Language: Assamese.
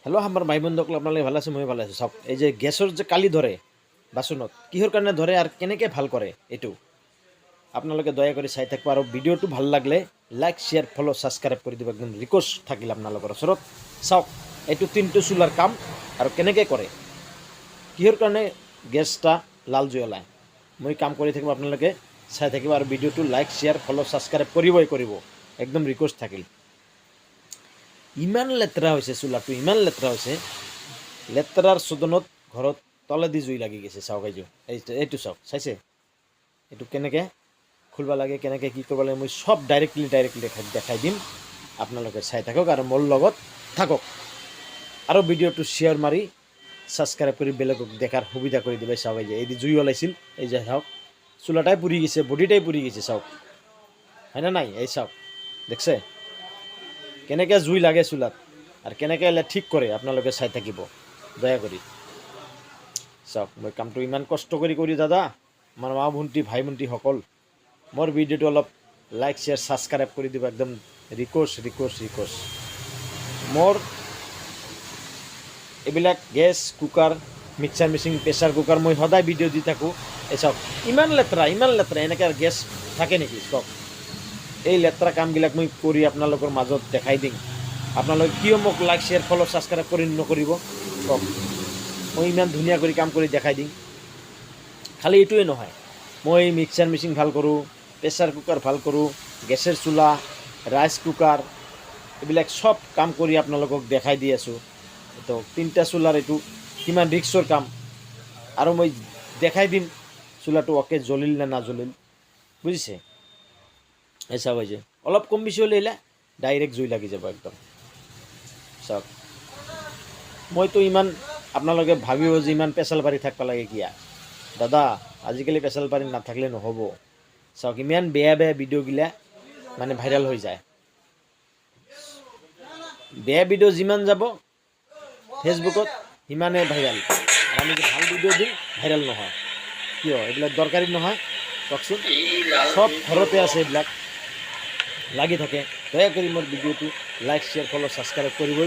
হ্যালো আমার ভাই বন্ধুসকল আপোনালোকে ভালে আছে মই ভালে আছোঁ চাওক এই যে গেছৰ যে কালি ধৰে বাচনত কিহৰ কাৰণে ধৰে আৰু কেনেকৈ ভাল কৰে এইটো আপোনালোকে দয়া কৰি চাই থাকিব আৰু ভিডিঅ'টো ভাল লাগিলে লাইক শ্বেয়াৰ ফ'ল' ছাবস্ক্ৰাইব কৰি দিব একদম ৰিকুৱেষ্ট থাকিল আপোনালোকৰ ওচৰত চাওক এইটো তিনটো চুলাৰ কাম আৰু কেনেকৈ কৰে কিহৰ কাৰণে গেছটা লাল জুই ওলায় মই কাম কৰি থাকিব আপোনালোকে চাই থাকিব আৰু ভিডিঅ'টো লাইক শ্বেয়াৰ ফ'ল' ছাবস্ক্ৰাইব কৰিব একদম ৰিকুৱেষ্ট থাকিল ইমান লেতেৰা হৈছে চোলাটো ইমান লেতেৰা হৈছে লেতেৰাৰ চোদনত ঘৰত তলেদি জুই লাগি গৈছে চাওক এইটো চাওক চাইছে এইটো কেনেকৈ খুলিব লাগে কেনেকৈ কি কৰিব লাগে মই সব ডাইৰেক্টলি দেখাই দিম আপোনালোকে চাই থাকক আৰু মোৰ লগত থাকক আৰু ভিডিঅ'টো শ্বেয়াৰ মাৰি ছাবস্ক্ৰাইব কৰি বেলেগক দেখাৰ সুবিধা কৰি দিলে চাওক এই যে জুই ওলাইছিল এই যে চাওক চোলাটাই পুৰি গৈছে বডিটাই পুৰি গৈছে চাওক হয়নে নাই এই চাওক দেখছে কেনেকৈ জুই লাগে চুলাত আৰু কেনেকৈ ঠিক কৰে আপোনালোকে চাই থাকিব দয়া কৰি চাওক মই কামটো ইমান কষ্ট কৰি দাদা আমাৰ মা ভণ্টি ভাই ভণ্টিসকল মোৰ ভিডিঅ'টো অলপ লাইক শ্বেয়াৰ ছাবস্ক্ৰাইব কৰি দিব একদম ৰিকুৱেষ্ট মোৰ এইবিলাক gas cooker mixer machine pressure cooker মই সদায় ভিডিঅ' দি থাকোঁ এই চাওক ইমান লেতেৰা এনেকৈ গেছ থাকে নেকি চাওক এই লেতেৰা কামবিলাক মই কৰি আপোনালোকৰ মাজত দেখাই দিম আপোনালোকে কিয় মোক লাইক শ্বেয়াৰ ফ'ল' ছাবস্ক্ৰাইব কৰি নকৰিব কওক মই ইমান ধুনীয়া কৰি কাম কৰি দেখাই দিম খালি এইটোৱে নহয় মই মিক্সাৰ মেচিন ভাল কৰোঁ প্ৰেছাৰ কুকাৰ ভাল কৰোঁ গেছৰ চুলা ৰাইচ কুকাৰ এইবিলাক সব কাম কৰি আপোনালোকক দেখাই দি আছোঁ তো তিনিটা চুলাৰ এইটো কিমান ৰিক্সৰ কাম আৰু মই দেখাই দিম চুলাটো অকে জ্বলিল নে নাজ্বলিল বুজিছে এই চাওক যে অলপ কম বেছি হ'লে ডাইৰেক্ট জুই লাগি যাব একদম চাওক মইতো ইমান আপোনালোকে ভাবিব যে ইমান পেচাল পাৰি থাকিব লাগে কিয়া দাদা আজিকালি পেচাল পাৰি নাথাকিলে নহ'ব চাওক ইমান বেয়া ভিডিঅ'গিলা মানে ভাইৰেল হৈ যায় বেয়া ভিডিঅ' যিমান যাব ফেচবুকত সিমানে ভাইৰেল আৰু আমি যে ভাল ভিডিঅ' দিম ভাইৰেল নহয় কিয় এইবিলাক দৰকাৰী নহয় কওকচোন সব ঘৰতে আছে এইবিলাক লাগি থাকে দয়া কৰি মোৰ ভিডিঅ'টো লাইক শ্বেয়াৰ ফ'ল' ছাবস্ক্ৰাইব কৰিব